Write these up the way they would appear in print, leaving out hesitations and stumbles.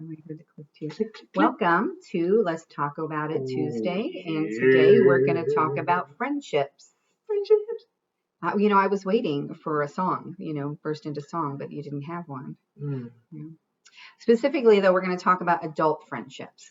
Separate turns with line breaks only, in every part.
Oh, I heard the click too. Welcome to Let's Talk About It Tuesday, and today we're going to talk about friendships. Friendships. I was waiting for a song, burst into song, but you didn't have one. Yeah. Specifically, though, we're going to talk about adult friendships.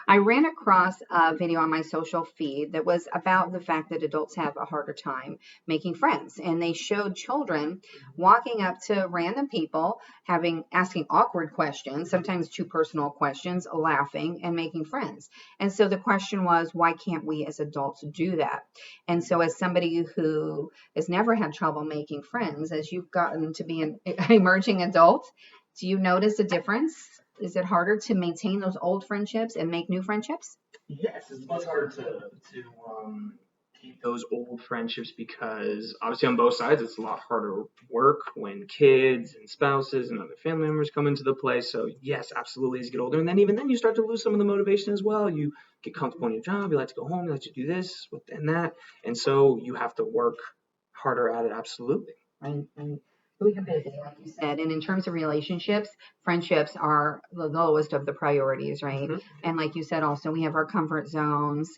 I ran across a video on my social feed that was about the fact that adults have a harder time making friends. And they showed children walking up to random people, asking awkward questions, sometimes too personal questions, laughing and making friends. And so the question was, why can't we as adults do that? And so as somebody who has never had trouble making friends, as you've gotten to be an emerging adult, do you notice a difference? Is it harder to maintain those old friendships and make new friendships?
Yes, it's much harder to keep those old friendships because obviously on both sides it's a lot harder work when kids and spouses and other family members come into the play. So yes, absolutely as you get older, and then even then you start to lose some of the motivation as well. You get comfortable in your job, you like to go home, you like to do this and that, and so you have to work harder at it. Absolutely.
Right. We can busy, like you said. And in terms of relationships, friendships are the lowest of the priorities, right? Mm-hmm. And like you said, also, we have our comfort zones.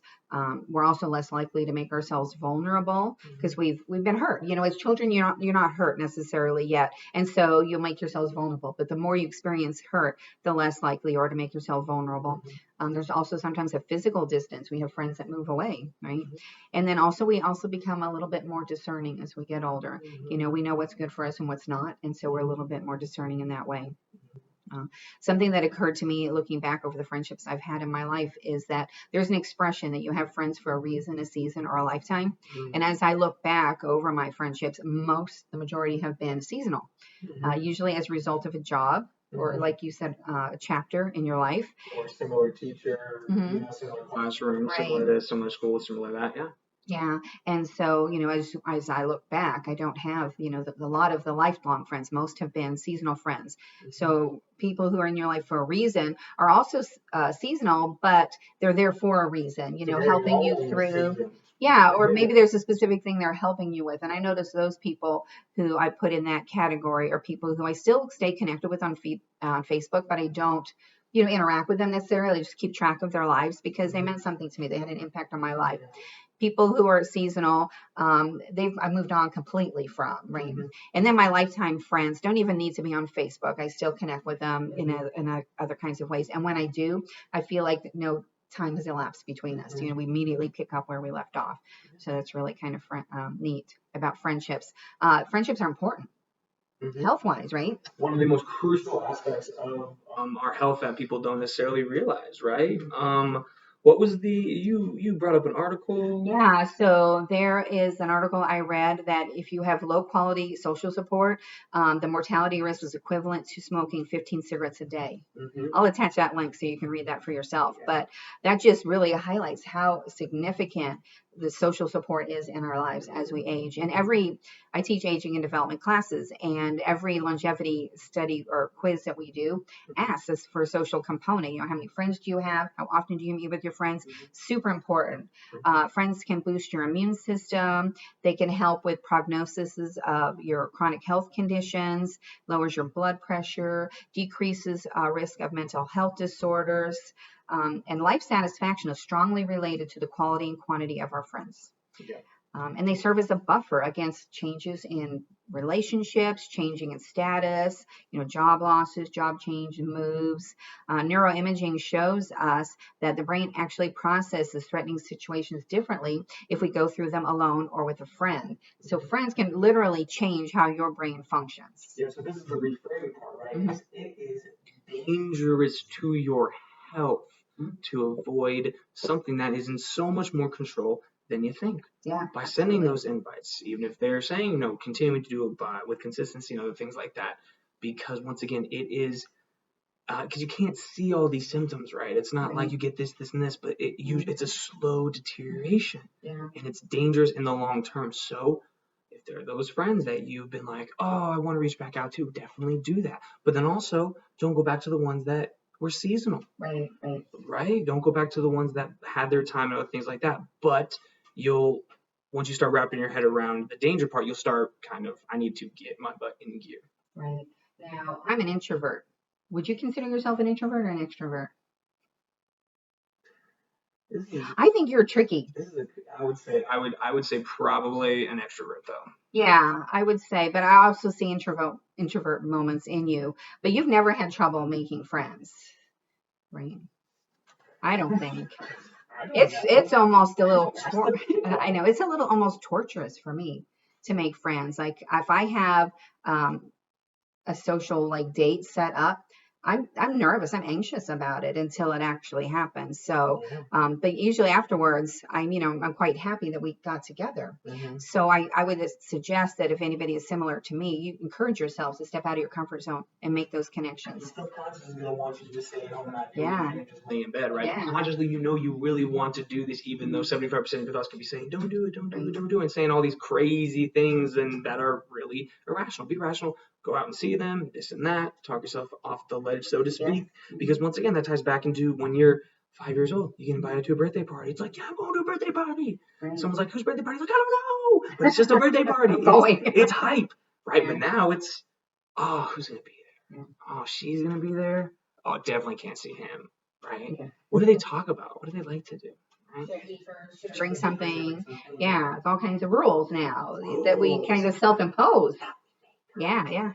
We're also less likely to make ourselves vulnerable because we've been hurt. As children, you're not hurt necessarily yet, and so you'll make yourselves vulnerable. But the more you experience hurt, the less likely you are to make yourself vulnerable. There's also sometimes a physical distance. We have friends that move away, right? And then also we become a little bit more discerning as we get older. We know what's good for us and what's not, and so we're a little bit more discerning in that way. Something that occurred to me looking back over the friendships I've had in my life is that there's an expression that you have friends for a reason, a season, or a lifetime. And as I look back over my friendships, the majority have been seasonal, usually as a result of a job, or like you said, a chapter in your life.
Or similar teacher, similar classroom, right. Similar this, similar school, similar that, yeah.
Yeah. And so, as I look back, I don't have, a lot of the lifelong friends. Most have been seasonal friends. So people who are in your life for a reason are also seasonal, but they're there for a reason, helping you through. Yeah. Or maybe there's a specific thing they're helping you with. And I notice those people who I put in that category are people who I still stay connected with on Facebook, but I don't interact with them necessarily. I just keep track of their lives because they meant something to me. They had an impact on my life. People who are seasonal, I moved on completely from, right? And then my lifetime friends don't even need to be on Facebook. I still connect with them in other kinds of ways. And when I do, I feel like no time has elapsed between us. We immediately pick up where we left off. So that's really kind of neat about friendships. Friendships are important. Health-wise, right?
One of the most crucial aspects of our health that people don't necessarily realize, right? What was you brought up an article?
Yeah, so there is an article I read that if you have low quality social support, the mortality risk is equivalent to smoking 15 cigarettes a day. I'll attach that link so you can read that for yourself. But that just really highlights how significant the social support is in our lives as we age. And I teach aging and development classes, and every longevity study or quiz that we do asks us for a social component. How many friends do you have? How often do you meet with your friends? Super important. Friends can boost your immune system. They can help with prognosis of your chronic health conditions, lowers your blood pressure, decreases risk of mental health disorders. And life satisfaction is strongly related to the quality and quantity of our friends. Yeah. And they serve as a buffer against changes in relationships, changing in status, job losses, job change, moves. Neuroimaging shows us that the brain actually processes threatening situations differently if we go through them alone or with a friend. So friends can literally change how your brain functions.
Yeah, so this is the reframing part, right? It is dangerous to your health to avoid something that is in so much more control than you think.
Yeah.
By sending those invites, even if they're saying, continuing to do it with consistency and other things like that. Because once again, it is, because you can't see all these symptoms, right? It's not like you get this, and this, but it's a slow deterioration. Yeah. And it's dangerous in the long term. So if there are those friends that you've been like, oh, I want to reach back out to, definitely do that. But then also, don't go back to the ones that were seasonal. Right? Don't go back to the ones that had their time and other things like that. But you'll once you start wrapping your head around the danger part, you'll start kind of, I need to get my butt in gear.
Right. Now, I'm an introvert. Would you consider yourself an introvert or an extrovert? I think you're tricky.
I would say probably an extrovert though.
Yeah, I would say, but I also see introvert moments in you. But you've never had trouble making friends, right? I don't think. It's almost a little I know it's a little almost torturous for me to make friends. Like if I have a social like date set up, I'm nervous, I'm anxious about it until it actually happens. So but usually afterwards I'm quite happy that we got together. So I would suggest that if anybody is similar to me, you encourage yourselves to step out of your comfort zone and make those connections.
The subconscious is going to want you to just stay home and not do
anything,
just lay in bed, right?
Yeah.
Consciously, you really want to do this, even though 75% of your thoughts could be saying, don't do it, don't do it, don't do it, and saying all these crazy things and that are really irrational. Be rational. Go out and see them, this and that, talk yourself off the ledge, so to speak. Because once again, that ties back into when you're 5 years old, you get invited to a birthday party. It's like, yeah, I'm going to a birthday party. Right. Someone's like, whose birthday party? It's like, I don't know. But it's just a birthday party. It's hype, right? Yeah. But now it's, oh, who's going to be there? Oh, she's going to be there. Oh, definitely can't see him, right? Yeah. What do they talk about? What do they like to do?
Bring something. Yeah, all kinds of rules now that we kind of self-impose. Yeah.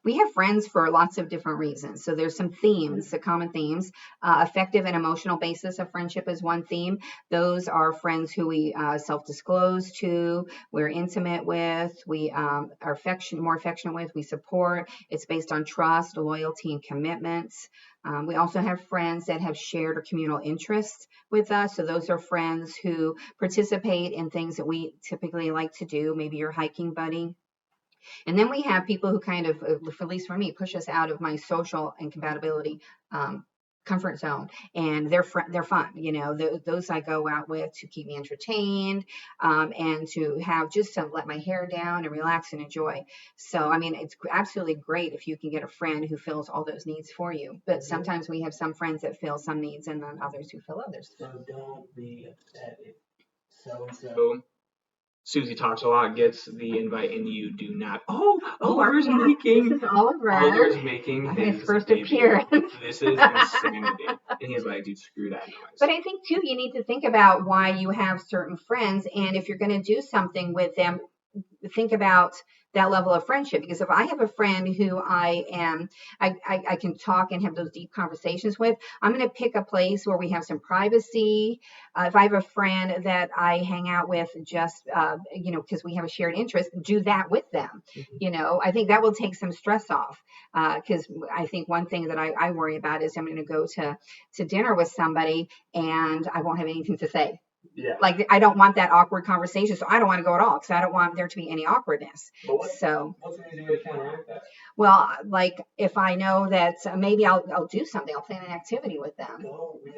We have friends for lots of different reasons. So there's some themes, the common themes. Effective and emotional basis of friendship is one theme. Those are friends who we self-disclose to, we're intimate with, we are more affectionate with, we support. It's based on trust, loyalty, and commitments. We also have friends that have shared or communal interests with us. So those are friends who participate in things that we typically like to do, maybe your hiking buddy. And then we have people who kind of, at least for me, push us out of my social and compatibility comfort zone, and they're fun. Those I go out with to keep me entertained and to have just to let my hair down and relax and enjoy. So, I mean, it's absolutely great if you can get a friend who fills all those needs for you. But sometimes we have some friends that fill some needs and then others who fill others.
So don't be upset if so-and-so Susie talks a lot, gets the invite, and you do not. Oliver's making.
This is Oliver.
Oliver's making
his first appearance.
This is insanity. And he's like, dude, screw that noise.
But I think, too, you need to think about why you have certain friends. And if you're going to do something with them, think about that level of friendship. Because if I have a friend who I can talk and have those deep conversations with, I'm going to pick a place where we have some privacy. If I have a friend that I hang out with just, because we have a shared interest, do that with them. I think that will take some stress off. Because I think one thing that I worry about is I'm going to go to dinner with somebody and I won't have anything to say.
Yeah.
Like I don't want that awkward conversation, so I don't want to go at all because I don't want there to be any awkwardness.
What's an easy way to counteract that?
Well, like if I know that maybe I'll do something, I'll plan an activity with them.
Go with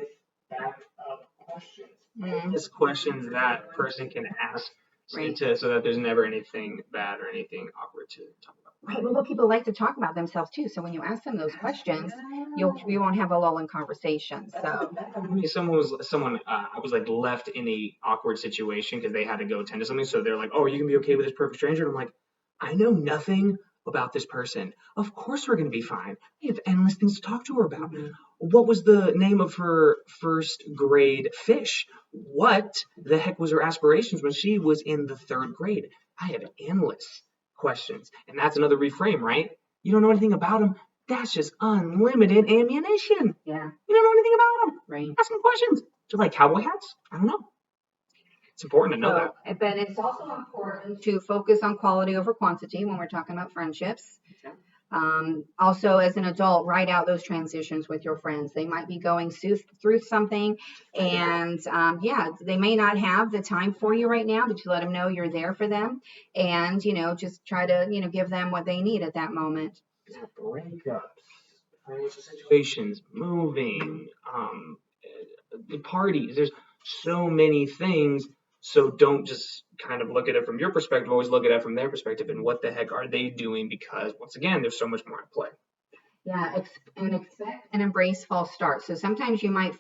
back up questions. Just questions that person can ask, right, so that there's never anything bad or anything awkward to talk about.
Right. Well, people like to talk about themselves too. So when you ask them those questions, you won't have a lull in conversation. So
I was like left in a awkward situation because they had to go attend to something. So they're like, "Oh, are you gonna be okay with this perfect stranger?" And I'm like, "I know nothing about this person. Of course we're gonna be fine. We have endless things to talk to her about. What was the name of her first grade fish? What the heck was her aspirations when she was in the 3rd grade? I have endless questions." And that's another reframe, right? You don't know anything about them. That's just unlimited ammunition.
Yeah.
You don't know anything about them.
Right.
Ask them questions. Do you like cowboy hats? I don't know. It's important to know that.
But it's also important to focus on quality over quantity when we're talking about friendships. Okay. Also, as an adult, write out those transitions with your friends. They might be going through something, and they may not have the time for you right now, but you let them know you're there for them, and just try to give them what they need at that moment.
Breakups, financial situations, moving, parties. There's so many things. So don't just kind of look at it from your perspective. Always look at it from their perspective and what the heck are they doing? Because once again, there's so much more at play.
Yeah, and expect and embrace false starts. So sometimes you might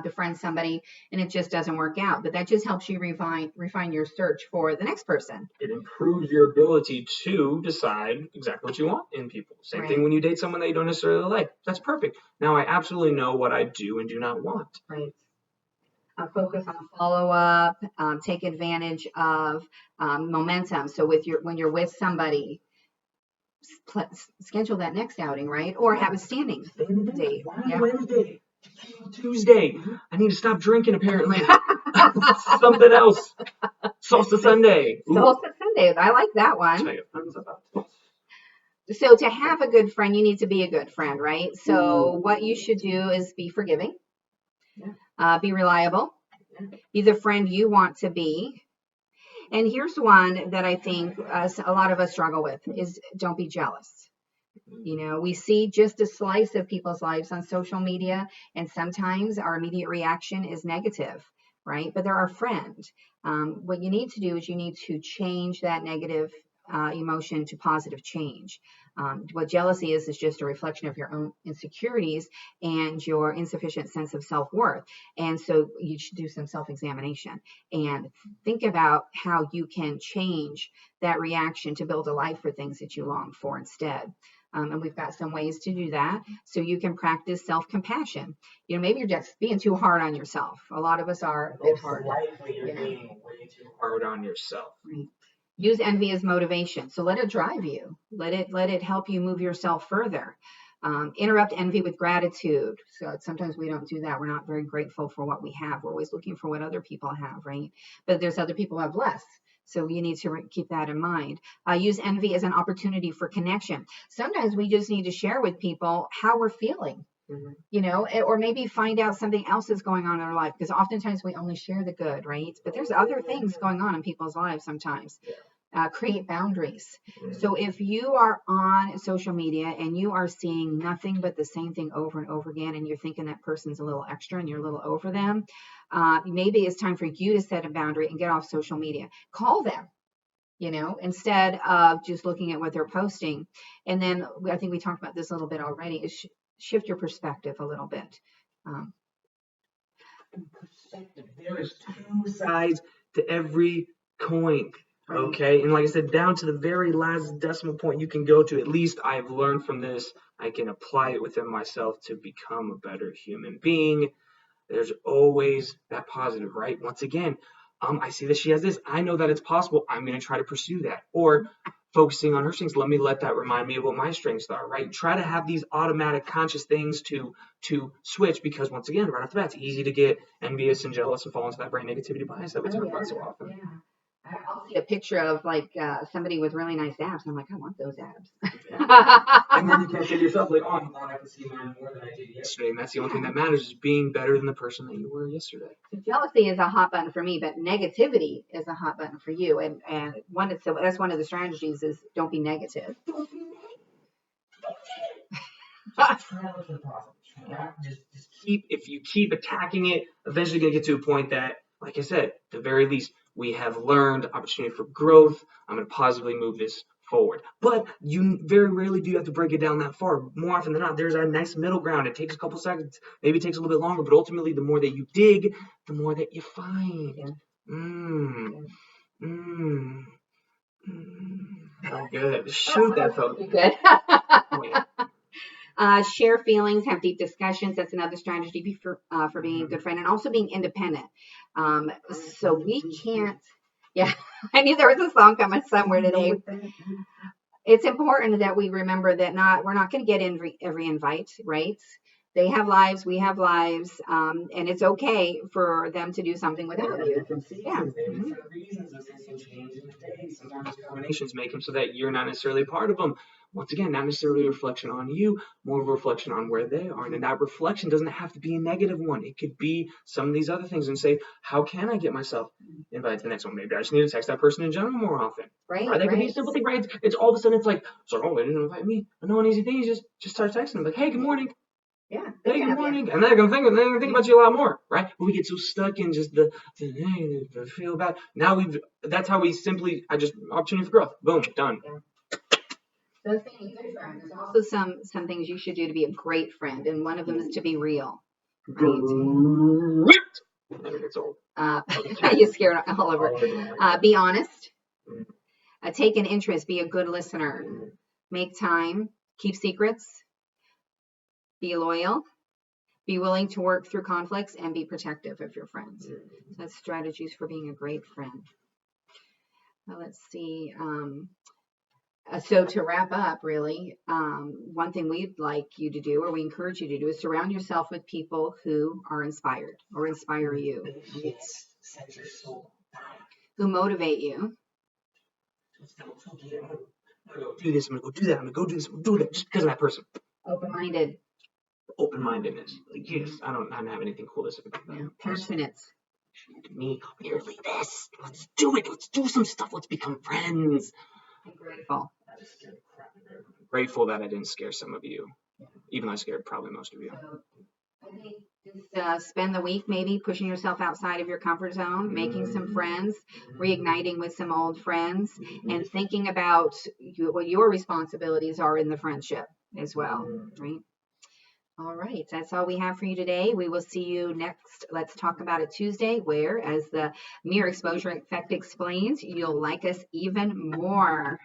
befriend somebody and it just doesn't work out, but that just helps you refine your search for the next person.
It improves your ability to decide exactly what you want in people. Same
Right.
thing when you date someone that you don't necessarily like. That's perfect. Now I absolutely know what I do and do not want.
Right. Focus on follow up. Take advantage of momentum. So when you're with somebody, schedule that next outing, right? Or have a standing date.
Why
Yeah.
Wednesday? Tuesday. I need to stop drinking apparently. Something else. Salsa Sunday.
Salsa Sunday. I like that one.
Tell your friends about this.
So to have a good friend, you need to be a good friend, right? So what you should do is be forgiving, be reliable, be the friend you want to be. And here's one that I think a lot of us struggle with is don't be jealous. You know, we see just a slice of people's lives on social media, and sometimes our immediate reaction is negative, right? But they're our friend. What you need to do is you need to change that negative emotion to positive change. What jealousy is just a reflection of your own insecurities and your insufficient sense of self-worth. And so you should do some self-examination and think about how you can change that reaction to build a life for things that you long for instead. And we've got some ways to do that. So you can practice self-compassion. You know, maybe you're just being too hard on yourself. A lot of us are a bit hard.
Likely you're being way too hard on yourself.
Right. Use envy as motivation. So let it drive you. Let it help you move yourself further. Interrupt envy with gratitude. So sometimes we don't do that. We're not very grateful for what we have. We're always looking for what other people have, right? But there's other people who have less. So you need to keep that in mind. Use envy as an opportunity for connection. Sometimes we just need to share with people how we're feeling, you know, or maybe find out something else is going on in our life, because oftentimes we only share the good, right? But there's other things going on in people's lives sometimes. Create boundaries. So if you are on social media and you are seeing nothing but the same thing over and over again, and you're thinking that person's a little extra and you're a little over them, maybe it's time for you to set a boundary and get off social media. Call them, you know, instead of just looking at what they're posting. And then I think we talked about this a little bit already, is shift your perspective a little bit.
Perspective. There is two sides to every coin. Okay, and like I said, down to the very last decimal point you can go to, at least I've learned from this, I can apply it within myself to become a better human being. There's always that positive, right? Once again, I see that she has this. I know that it's possible. I'm going to try to pursue that. Or focusing on her strengths, let that remind me of what my strengths are, right? Try to have these automatic conscious things to switch, because once again, right off the bat, it's easy to get envious and jealous and fall into that brain negativity bias that we talk about so often.
Yeah. I'll see a picture of like somebody with really nice abs. And I'm like, I want those abs.
And then you can say to yourself, like, oh, I'm glad I can see mine more than I did yesterday. And that's the only thing that matters, is being better than the person that you were yesterday.
So jealousy is a hot button for me, but negativity is a hot button for you. And that's one of the strategies is don't be negative.
Just if you keep attacking it, eventually you're going to get to a point that, like I said, at the very least, we have learned opportunity for growth. I'm going to positively move this forward. But you very rarely do have to break it down that far. More often than not, there's a nice middle ground. It takes a couple seconds. Maybe it takes a little bit longer, but ultimately, the more that you dig, the more that you find. Oh, good. Shoot that phone.
Good. Share feelings, have deep discussions. That's another strategy for being a good friend, and also being independent. So we can't. Yeah, I knew there was a song coming somewhere today. It's important that we remember that we're not going to get every invite, right? They have lives, we have lives, and it's okay for them to do something without you.
Yeah. Different reasons. Those things can change in the day. Sometimes combinations make them so that you're not necessarily part of them. Once again, not necessarily a reflection on you, more of a reflection on where they are. And that reflection doesn't have to be a negative one. It could be some of these other things, and say, how can I get myself invited to the next one? Maybe I just need to text that person in general more often.
Right.
Or that could be a simple thing, right? It's all of a sudden it's like, so oh, they didn't invite me. And no, an easy thing is just start texting them like, hey, good morning.
Yeah.
Hey, good morning. And they're gonna think about you a lot more, right? But we get so stuck in just the feel bad. Now that's how we simply, opportunity for growth. Boom, done.
Yeah. So it's being a good friend. There's also some things you should do to be a great friend, and one of them is to be real. Right?
Never gets old.
You scared all over. Be honest. Take an interest. Be a good listener. Make time. Keep secrets. Be loyal. Be willing to work through conflicts and be protective of your friends. So that's strategies for being a great friend. Well, let's see. So to wrap up, really, one thing we'd like you to do, or we encourage you to do, is surround yourself with people who are inspired or inspire you, who motivate you.
I'm gonna go do this. I'm gonna go do that. I'm gonna go do this. I'm gonna do that just because of that person.
Open-minded.
Open-mindedness. Like, yes, I don't have anything cool to say about that.
Yeah. Passionate.
Me, merely this. Let's do it. Let's do some stuff. Let's become friends.
And grateful.
Grateful that I didn't scare some of you, even though I scared probably most of you.
So I think just spend the week maybe pushing yourself outside of your comfort zone, making some friends, reigniting with some old friends, and thinking about what your responsibilities are in the friendship as well, right? All right, that's all we have for you today. We will see you next. Let's talk about it Tuesday, where, as the Mere Exposure Effect explains, you'll like us even more.